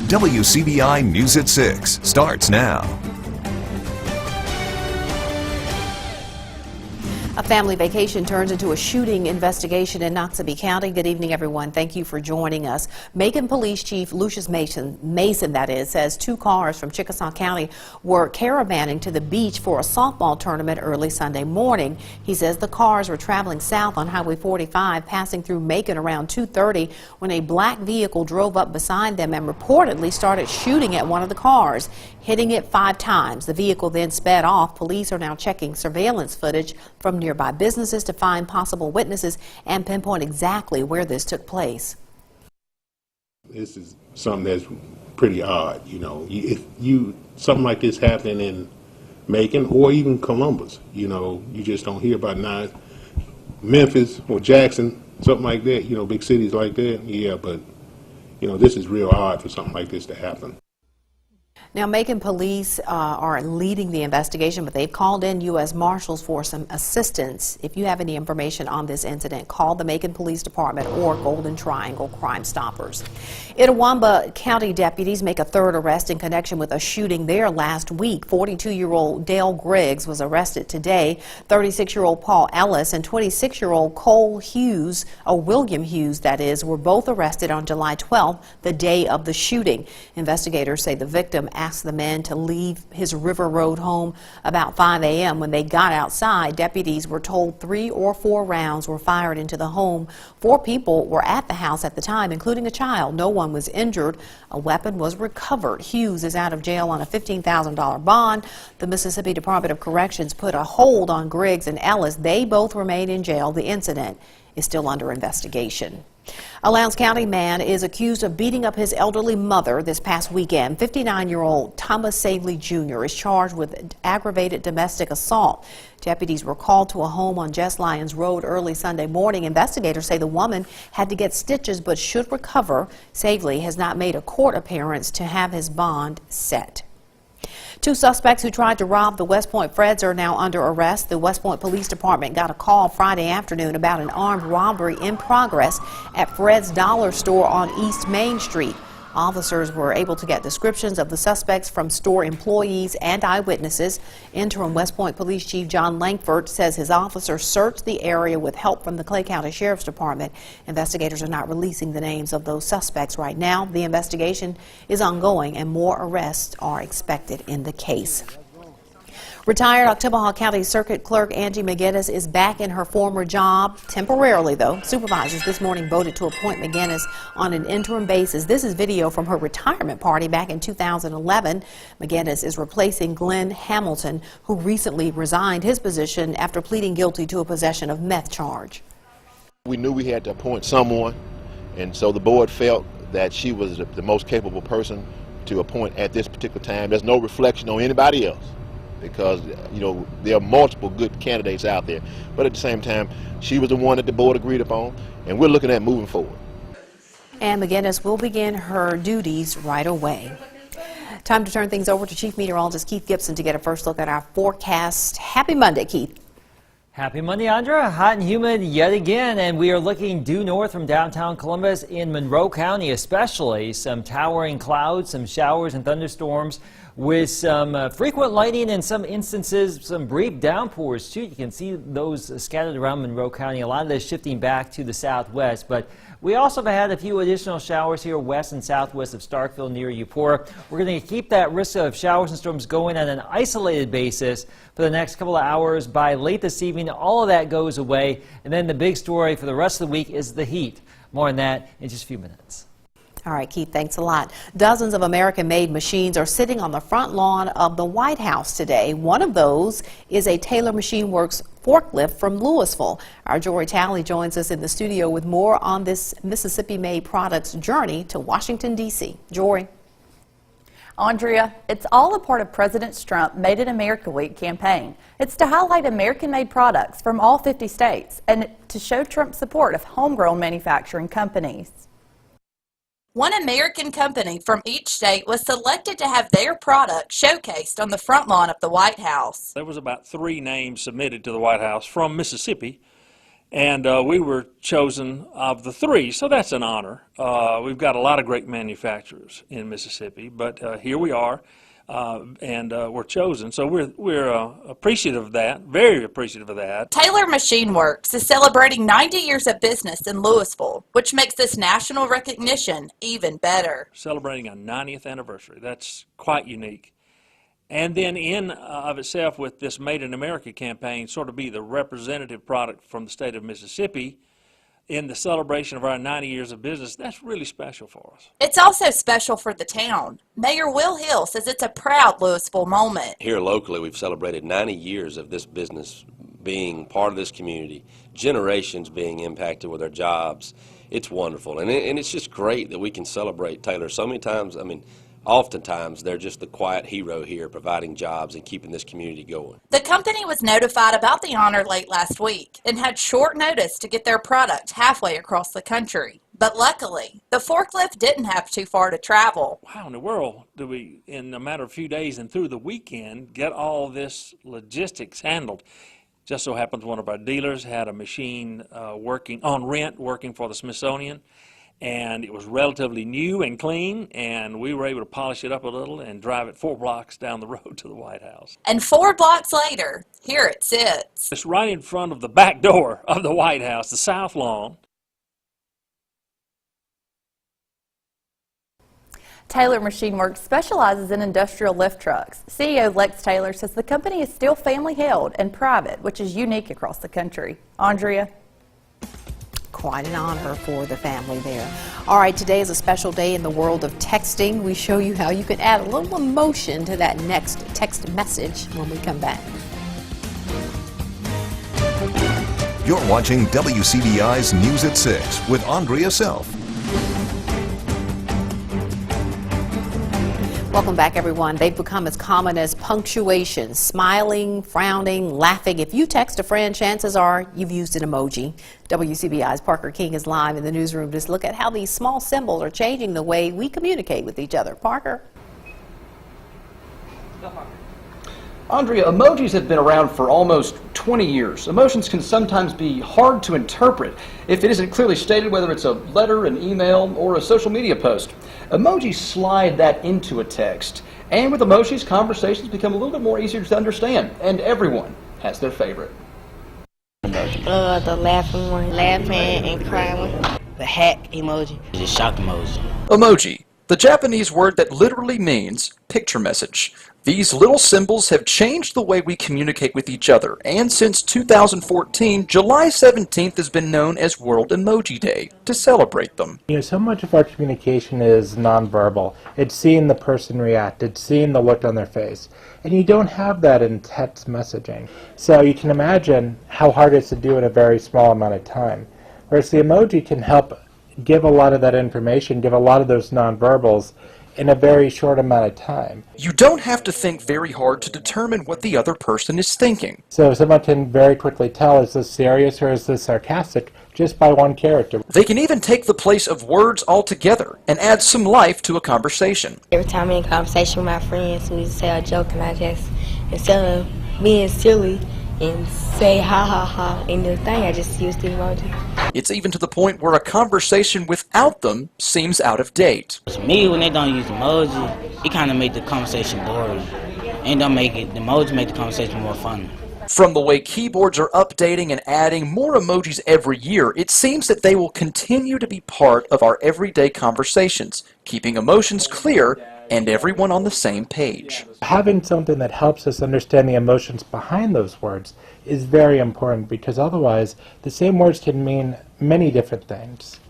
WCBI News at 6 starts now. A family vacation turns into a shooting investigation in Noxubee County. Good evening, everyone. Thank you for joining us. Macon Police Chief Lucius Mason, says two cars from Chickasaw County were caravanning to the beach for a softball tournament early Sunday morning. He says the cars were traveling south on Highway 45, passing through Macon around 2:30 when a black vehicle drove up beside them and reportedly started shooting at one of the cars, hitting it 5 times. The vehicle then sped off. Police are now checking surveillance footage from nearby businesses to find possible witnesses and pinpoint exactly where this took place. This is something that's pretty odd, you know. If something like this happening in Macon or even Columbus, you know, you just don't hear about now. Memphis or Jackson, something like that, you know, big cities like that, yeah, but, you know, this is real odd for something like this to happen. Now, Macon police are leading the investigation, but they've called in U.S. Marshals for some assistance. If you have any information on this incident, call the Macon Police Department or Golden Triangle Crime Stoppers. Itawamba County deputies make a third arrest in connection with a shooting there last week. 42-year-old Dale Griggs was arrested today. 36-year-old Paul Ellis and 26-year-old Cole Hughes, or William Hughes that is, were both arrested on July 12th, the day of the shooting. Investigators say the victim asked the men to leave his River Road home about 5 a.m. When they got outside, deputies were told 3 or 4 rounds were fired into the home. 4 people were at the house at the time, including a child. No one was injured. A weapon was recovered. Hughes is out of jail on a $15,000 bond. The Mississippi Department of Corrections put a hold on Griggs and Ellis. They both remain in jail. The incident is still under investigation. A Lowndes County man is accused of beating up his elderly mother this past weekend. 59-year-old Thomas Savely Jr. is charged with aggravated domestic assault. Deputies were called to a home on Jess Lyons Road early Sunday morning. Investigators say the woman had to get stitches but should recover. Savely has not made a court appearance to have his bond set. 2 suspects who tried to rob the West Point Freds are now under arrest. The West Point Police Department got a call Friday afternoon about an armed robbery in progress at Fred's Dollar Store on East Main Street. Officers were able to get descriptions of the suspects from store employees and eyewitnesses. Interim West Point Police Chief John Langford says his officers searched the area with help from the Clay County Sheriff's Department. Investigators are not releasing the names of those suspects right now. The investigation is ongoing and more arrests are expected in the case. Retired Oktibbeha County Circuit Clerk Angie McGinnis is back in her former job, temporarily though. Supervisors this morning voted to appoint McGinnis on an interim basis. This is video from her retirement party back in 2011. McGinnis is replacing Glenn Hamilton, who recently resigned his position after pleading guilty to a possession of meth charge. We knew we had to appoint someone, and so the board felt that she was the most capable person to appoint at this particular time. There's no reflection on anybody else, because, you know, there are multiple good candidates out there. But at the same time, she was the one that the board agreed upon, and we're looking at moving forward. And McGinnis will begin her duties right away. Time to turn things over to Chief Meteorologist Keith Gibson to get a first look at our forecast. Happy Monday, Keith. Happy Monday, Andra. Hot and humid yet again, and we are looking due north from downtown Columbus in Monroe County especially. Some towering clouds, some showers and thunderstorms with some frequent lightning and some instances, some brief downpours too. You can see those scattered around Monroe County. A lot of this shifting back to the southwest, but we also have had a few additional showers here west and southwest of Starkville near Eupora. We're going to keep that risk of showers and storms going on an isolated basis for the next couple of hours. By late this evening, all of that goes away, and then the big story for the rest of the week is the heat. More on that in just a few minutes. All right, Keith, thanks a lot. Dozens of American-made machines are sitting on the front lawn of the White House today. One of those is a Taylor Machine Works forklift from Louisville. Our Jory Talley joins us in the studio with more on this Mississippi-made product's journey to Washington, D.C. Jory. Andrea, it's all a part of President Trump's Made in America Week campaign. It's to highlight American-made products from all 50 states and to show Trump's support of homegrown manufacturing companies. One American company from each state was selected to have their product showcased on the front lawn of the White House. There was about 3 names submitted to the White House from Mississippi, And we were chosen of the 3, so that's an honor. We've got a lot of great manufacturers in Mississippi, but here we are, and we're chosen. So we're appreciative of that, very appreciative of that. Taylor Machine Works is celebrating 90 years of business in Louisville, which makes this national recognition even better. Celebrating a 90th anniversary. That's quite unique. And then in of itself, with this Made in America campaign, sort of be the representative product from the state of Mississippi in the celebration of our 90 years of business, that's really special for us. It's also special for the town. Mayor Will Hill says it's a proud Louisville moment. Here locally, we've celebrated 90 years of this business being part of this community, generations being impacted with their jobs. It's wonderful, and it's just great that we can celebrate Taylor so many times. I mean, oftentimes, they're just the quiet hero here providing jobs and keeping this community going. The company was notified about the honor late last week and had short notice to get their product halfway across the country. But luckily, the forklift didn't have too far to travel. How in the world do we, in a matter of a few days and through the weekend, get all this logistics handled? Just so happens one of our dealers had a machine working on rent, working for the Smithsonian. And it was relatively new and clean, and we were able to polish it up a little and drive it 4 blocks down the road to the White House. And 4 blocks later, here it sits. It's right in front of the back door of the White House, the South Lawn. Taylor Machine Works specializes in industrial lift trucks. CEO Lex Taylor says the company is still family-held and private, which is unique across the country. Andrea? Quite an honor for the family there. All right, today is a special day in the world of texting. We show you how you can add a little emotion to that next text message when we come back. You're watching WCBI's News at 6 with Andrea Self. Welcome back, everyone. They've become as common as punctuation, smiling, frowning, laughing. If you text a friend, chances are you've used an emoji. WCBI's Parker King is live in the newsroom to look at how these small symbols are changing the way we communicate with each other. Parker? Andrea, emojis have been around for almost 20 years. Emotions can sometimes be hard to interpret if it isn't clearly stated, whether it's a letter, an email, or a social media post. Emojis slide that into a text. And with emojis, conversations become a little bit more easier to understand, and everyone has their favorite. The laughing one, laughing and crying one. The hack emoji. The shock emoji. Emoji, the Japanese word that literally means picture message. These little symbols have changed the way we communicate with each other, and since 2014, July 17th has been known as World Emoji Day to celebrate them. You know, so much of our communication is nonverbal. It's seeing the person react, it's seeing the look on their face, and you don't have that in text messaging. So you can imagine how hard it is to do in a very small amount of time. Whereas the emoji can help give a lot of that information, give a lot of those nonverbals in a very short amount of time. You don't have to think very hard to determine what the other person is thinking. So someone can very quickly tell, is this serious or is this sarcastic, just by one character. They can even take the place of words altogether and add some life to a conversation. Every time I'm in conversation with my friends, we say a joke and I just, instead of being silly and say ha ha ha in the thing, I just use the emoji. It's even to the point where a conversation without them seems out of date. To me, when they don't use emoji, it kind of make the conversation boring. And don't make it, the emoji make the conversation more fun. From the way keyboards are updating and adding more emojis every year, it seems that they will continue to be part of our everyday conversations, keeping emotions clear and everyone on the same page. Having something that helps us understand the emotions behind those words is very important, because otherwise the same words can mean many different things.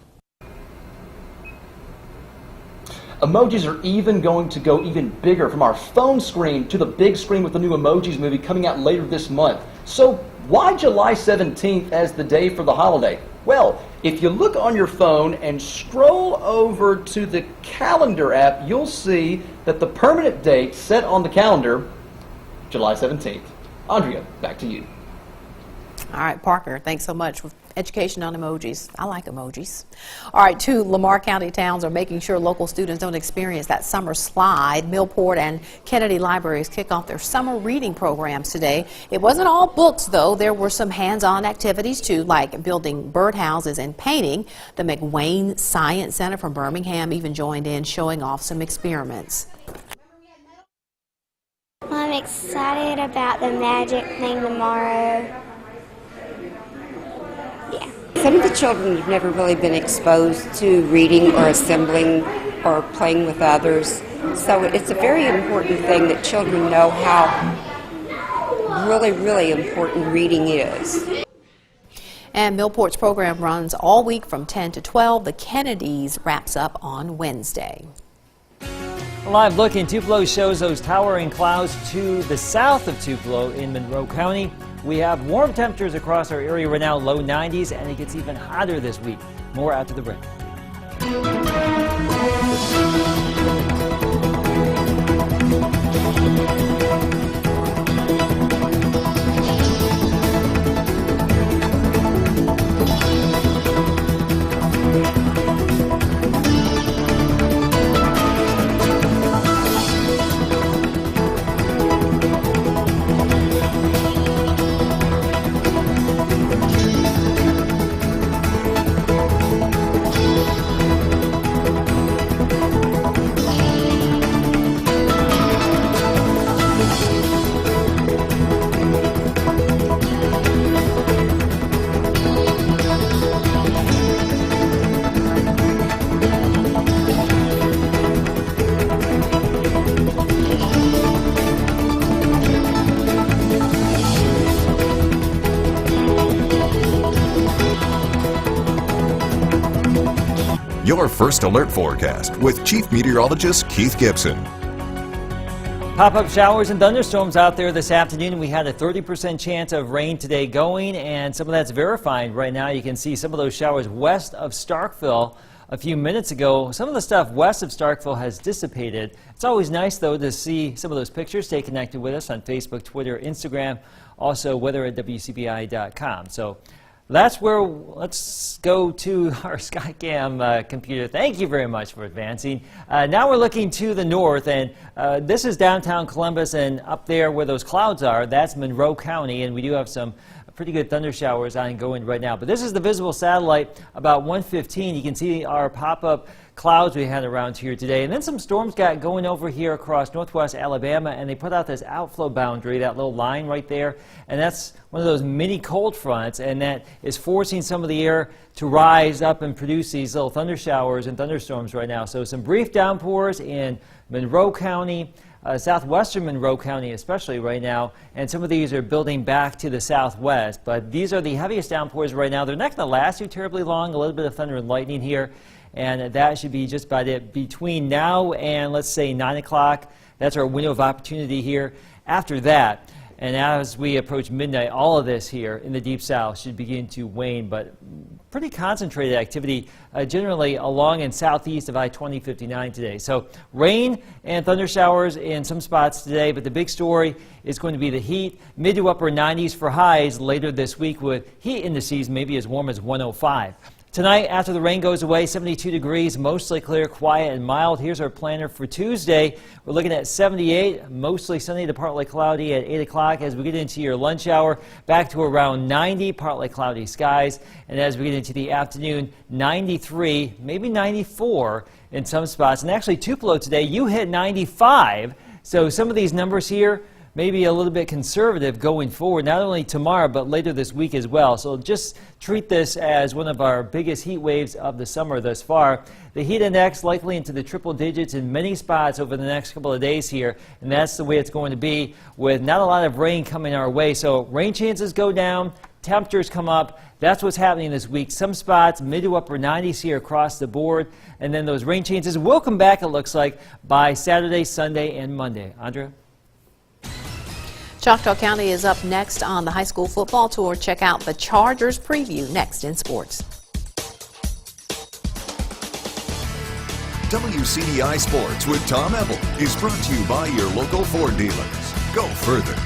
Emojis are even going to go even bigger, from our phone screen to the big screen with the new Emojis movie coming out later this month. So why July 17th as the day for the holiday? Well, if you look on your phone and scroll over to the calendar app, you'll see that the permanent date set on the calendar, July 17th. Andrea, back to you. All right, Parker, thanks so much. education on emojis. I like emojis. All right, 2 Lamar County towns are making sure local students don't experience that summer slide. Millport and Kennedy libraries kick off their summer reading programs today. It wasn't all books, though. There were some hands-on activities, too, like building birdhouses and painting. The McWane Science Center from Birmingham even joined in, showing off some experiments. Well, I'm excited about the magic thing tomorrow. Yeah. Some of the children have never really been exposed to reading or assembling or playing with others. So it's a very important thing that children know how really, really important reading is. And Millport's program runs all week from 10 to 12. The Kennedys wraps up on Wednesday. A live look in Tupelo shows those towering clouds to the south of Tupelo in Monroe County. We have warm temperatures across our area right now, low 90s, and it gets even hotter this week. More after the break. Your First Alert Forecast with Chief Meteorologist Keith Gibson. Pop-up showers and thunderstorms out there this afternoon. We had a 30% chance of rain today going, and some of that's verified right now. You can see some of those showers west of Starkville a few minutes ago. Some of the stuff west of Starkville has dissipated. It's always nice, though, to see some of those pictures. Stay connected with us on Facebook, Twitter, Instagram, also weather at WCBI.com. So that's where, let's go to our Skycam computer. Thank you very much for advancing. Now we're looking to the north, and this is downtown Columbus, and up there where those clouds are, that's Monroe County, and we do have some pretty good thunder showers ongoing right now. But this is the visible satellite about 1:15. You can see our pop-up clouds we had around here today. And then some storms got going over here across northwest Alabama, and they put out this outflow boundary, that little line right there. And that's one of those mini cold fronts, and that is forcing some of the air to rise up and produce these little thunder showers and thunderstorms right now. So some brief downpours in Monroe County, southwestern Monroe County especially right now, and some of these are building back to the southwest. But these are the heaviest downpours right now. They're not going to last too terribly long. A little bit of thunder and lightning here, and that should be just about it between now and, let's say, 9 o'clock. That's our window of opportunity here. After that, and as we approach midnight, all of this here in the Deep South should begin to wane, but pretty concentrated activity generally along and southeast of I-2059 today. So rain and thunder showers in some spots today, but the big story is going to be the heat. Mid to upper 90s for highs later this week, with heat indices maybe as warm as 105. Tonight, after the rain goes away, 72 degrees, mostly clear, quiet, and mild. Here's our planner for Tuesday. We're looking at 78, mostly sunny to partly cloudy at 8 o'clock. As we get into your lunch hour, back to around 90, partly cloudy skies. And as we get into the afternoon, 93, maybe 94 in some spots. And actually, Tupelo today, you hit 95. So some of these numbers here, maybe a little bit conservative going forward, not only tomorrow, but later this week as well. So just treat this as one of our biggest heat waves of the summer thus far. The heat index likely into the triple digits in many spots over the next couple of days here, and that's the way it's going to be with not a lot of rain coming our way. So rain chances go down, temperatures come up. That's what's happening this week. Some spots mid to upper 90s here across the board, and then those rain chances will come back, it looks like, by Saturday, Sunday, and Monday. Andrea? Choctaw County is up next on the high school football tour. Check out the Chargers preview next in sports. WCDI Sports with Tom Ebel is brought to you by your local Ford dealers. Go further.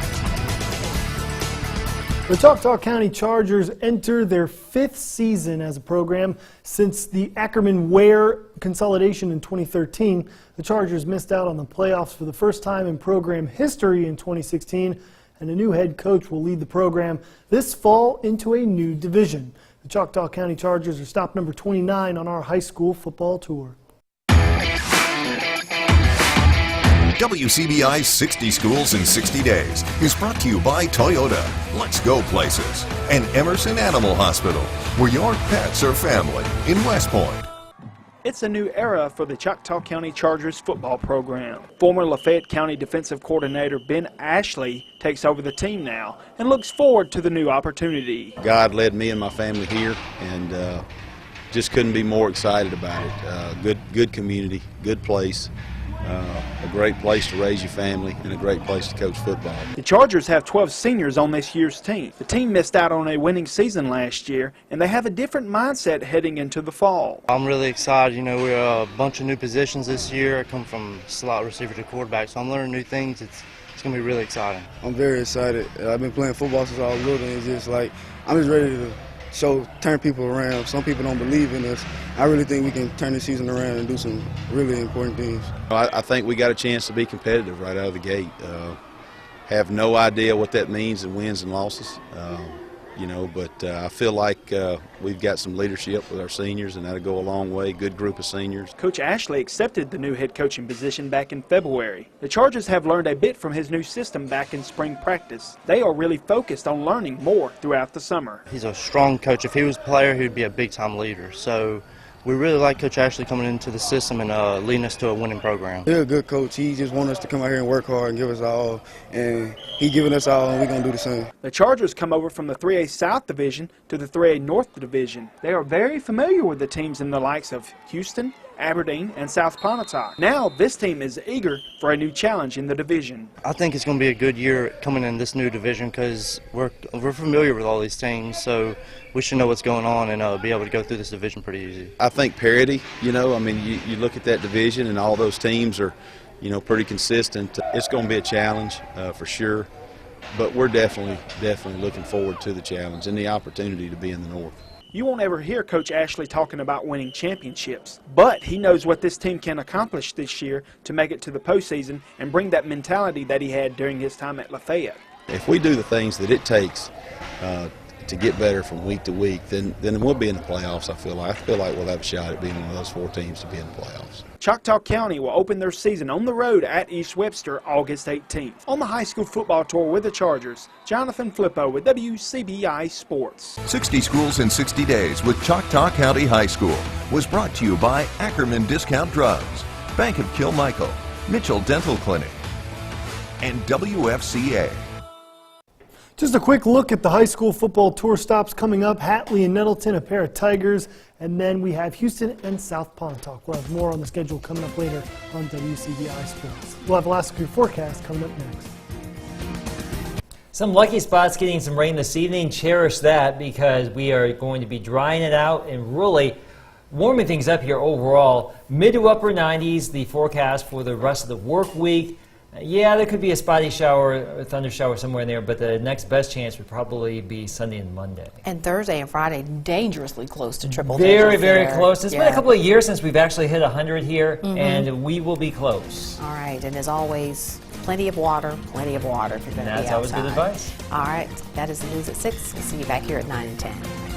The Choctaw County Chargers enter their 5th season as a program since the Ackerman-Ware consolidation in 2013. The Chargers missed out on the playoffs for the first time in program history in 2016, and a new head coach will lead the program this fall into a new division. The Choctaw County Chargers are stop number 29 on our high school football tour. WCBI's 60 Schools in 60 Days is brought to you by Toyota, Let's Go Places, and Emerson Animal Hospital, where your pets are family in West Point. It's a new era for the Choctaw County Chargers football program. Former Lafayette County defensive coordinator Ben Ashley takes over the team now and looks forward to the new opportunity. God led me and my family here, and just couldn't be more excited about it. Good community, good place. A great place to raise your family and a great place to coach football. The Chargers have 12 seniors on this year's team. The team missed out on a winning season last year, and they have a different mindset heading into the fall. I'm really excited. You know, we're a bunch of new positions this year. I come from slot receiver to quarterback, so I'm learning new things. It's going to be really exciting. I'm very excited. I've been playing football since I was little, and it's just like I'm just ready to turn people around. Some people don't believe in us. I really think we can turn the season around and do some really important things. I think we got a chance to be competitive right out of the gate. Have no idea what that means in wins and losses, but I feel like we've got some leadership with our seniors, and that'll go a long way. Good group of seniors. Coach Ashley accepted the new head coaching position back in February. The Chargers have learned a bit from his new system back in spring practice. They are really focused on learning more throughout the summer. He's a strong coach. If he was a player, he would be a big-time leader. So we really like Coach Ashley coming into the system and leading us to a winning program. He's a good coach. He just wants us to come out here and work hard and give us all, and he's giving us all, and we're going to do the same. The Chargers come over from the 3A South Division to the 3A North Division. They are very familiar with the teams in the likes of Houston, Aberdeen, and South Pontotoc. Now this team is eager for a new challenge in the division. I think it's going to be a good year coming in this new division because we're familiar with all these teams, so we should know what's going on and be able to go through this division pretty easy. I think parity, you look at that division and all those teams are, pretty consistent. It's going to be a challenge for sure, but we're definitely looking forward to the challenge and the opportunity to be in the North. You won't ever hear Coach Ashley talking about winning championships, but he knows what this team can accomplish this year to make it to the postseason and bring that mentality that he had during his time at Lafayette. If we do the things that it takes to get better from week to week, then we'll be in the playoffs. I feel like we'll have a shot at being one of those 4 teams to be in the playoffs. Choctaw County will open their season on the road at East Webster August 18th. On the high school football tour with the Chargers, Jonathan Flippo with WCBI Sports. 60 Schools in 60 Days with Choctaw County High School was brought to you by Ackerman Discount Drugs, Bank of Kilmichael, Mitchell Dental Clinic, and WFCA. Just a quick look at the high school football tour stops coming up. Hatley and Nettleton, a pair of Tigers, and then we have Houston and South Pontotoc. We'll have more on the schedule coming up later on WCBI Sports. We'll have Last Secure Forecast coming up next. Some lucky spots getting some rain this evening. Cherish that because we are going to be drying it out and really warming things up here overall. Mid to upper 90s, the forecast for the rest of the work week. Yeah, there could be a spotty shower, a thunder shower somewhere in there, but the next best chance would probably be Sunday and Monday. And Thursday and Friday, dangerously close to triple digits. digits. Very close. It's been a couple of years since we've actually hit 100 here, and we will be close. All right, and as always, plenty of water if you're going to be outside. That's always good advice. All right, that is the news at 6. We'll see you back here at 9 and 10.